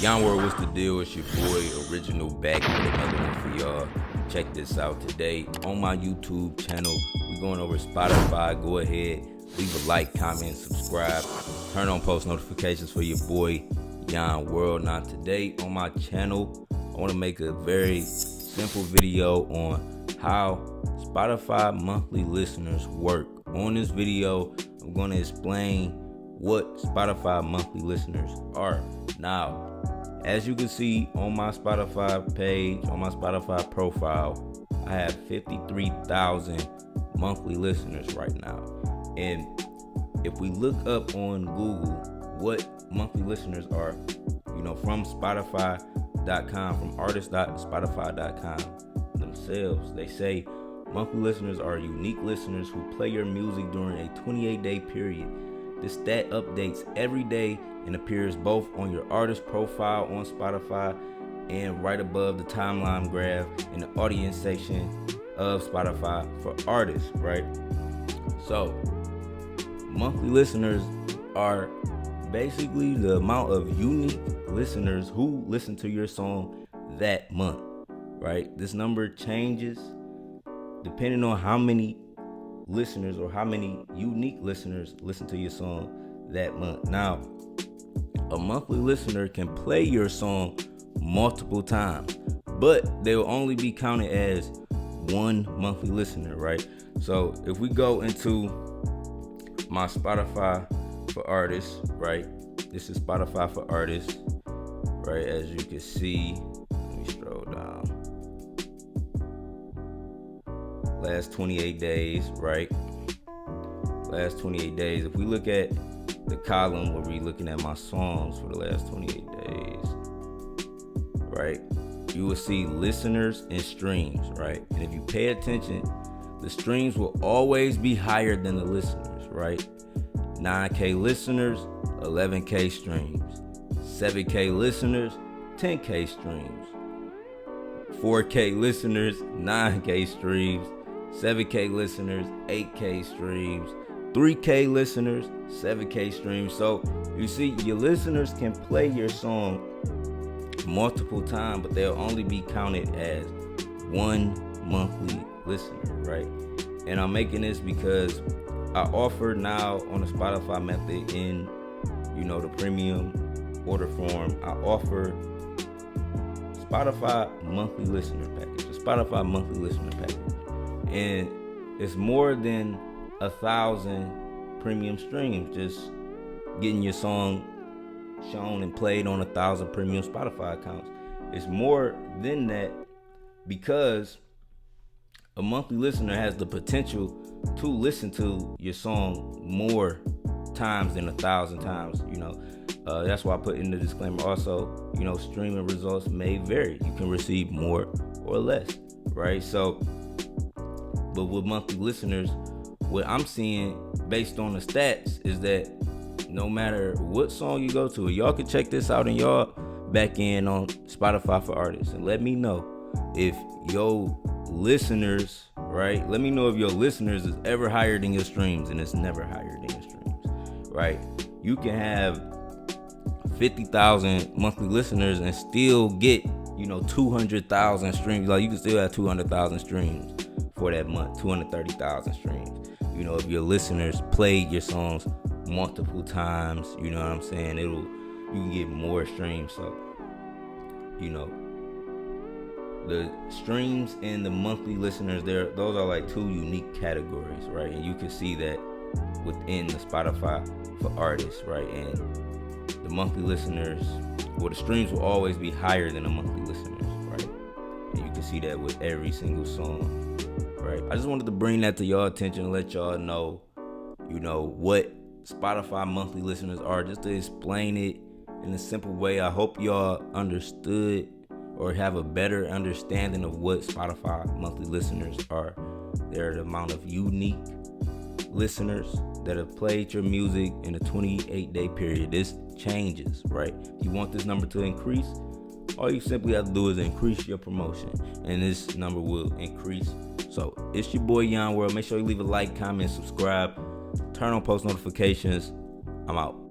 Yon World, what's the deal? It's your boy Original back with another one for y'all. Check this out today on my YouTube channel. We're going over Spotify. Go ahead, leave a like, comment, subscribe, turn on post notifications for your boy Yon World. Now today on my channel, I want to make a very simple video on how Spotify monthly listeners work. On this video, I'm going to explain what Spotify monthly listeners are. Now, as you can see on my Spotify page, on my Spotify profile, I have 53,000 monthly listeners right now. And if we look up on Google what monthly listeners are, from Spotify.com, from artists.spotify.com themselves, they say monthly listeners are unique listeners who play your music during a 28-day period. This stat updates every day and appears both on your artist profile on Spotify and right above the timeline graph in the audience section of Spotify for artists, right? So, monthly listeners are basically the amount of unique listeners who listen to your song that month, right? This number changes depending on how many listeners or how many unique listeners listen to your song that month. Now, a monthly listener can play your song multiple times, but they will only be counted as one monthly listener, right? So if we go into my Spotify for artists, right? This is Spotify for artists, right? As you can see, let me scroll down. Last 28 days, right? Last 28 days. If we look at the column where we're looking at my songs for the last 28 days, right? You will see listeners and streams, right? And if you pay attention, the streams will always be higher than the listeners, right? 9K listeners, 11K streams. 7K listeners, 10K streams. 4K listeners, 9K streams. 7K listeners, 8K streams. 3K listeners, 7K streams. So you see, your listeners can play your song multiple times, but they'll only be counted as one monthly listener, right? And I'm making this because I offer now on the Spotify method in, the premium order form, I offer Spotify monthly listener package, the Spotify monthly listener package. And it's more than 1,000 premium streams, just getting your song shown and played on 1,000 premium Spotify accounts. It's more than that because a monthly listener has the potential to listen to your song more times than 1,000 times. That's why I put in the disclaimer also, streaming results may vary. You can receive more or less, right? So, but with monthly listeners, what I'm seeing based on the stats is that no matter what song you go to, y'all can check this out in y'all back end on Spotify for artists and let me know if your listeners, right? Let me know if your listeners is ever higher than your streams, and it's never higher than your streams, right? You can have 50,000 monthly listeners and still get, 200,000 streams. Like you can still have 200,000 streams for that month, 230,000 streams. If your listeners played your songs multiple times, you know what I'm saying? You can get more streams. So, the streams and the monthly listeners, those are like two unique categories, right? And you can see that within the Spotify for artists, right? And the monthly listeners, the streams will always be higher than the monthly listeners, right? And you can see that with every single song. Right. I just wanted to bring that to y'all attention and let y'all know, what Spotify monthly listeners are, just to explain it in a simple way. I hope y'all understood or have a better understanding of what Spotify monthly listeners are. They're the amount of unique listeners that have played your music in a 28-day period. This changes, right? If you want this number to increase, all you simply have to do is increase your promotion, and this number will increase. So it's your boy Yon World. Make sure you leave a like, comment, subscribe, turn on post notifications. I'm out.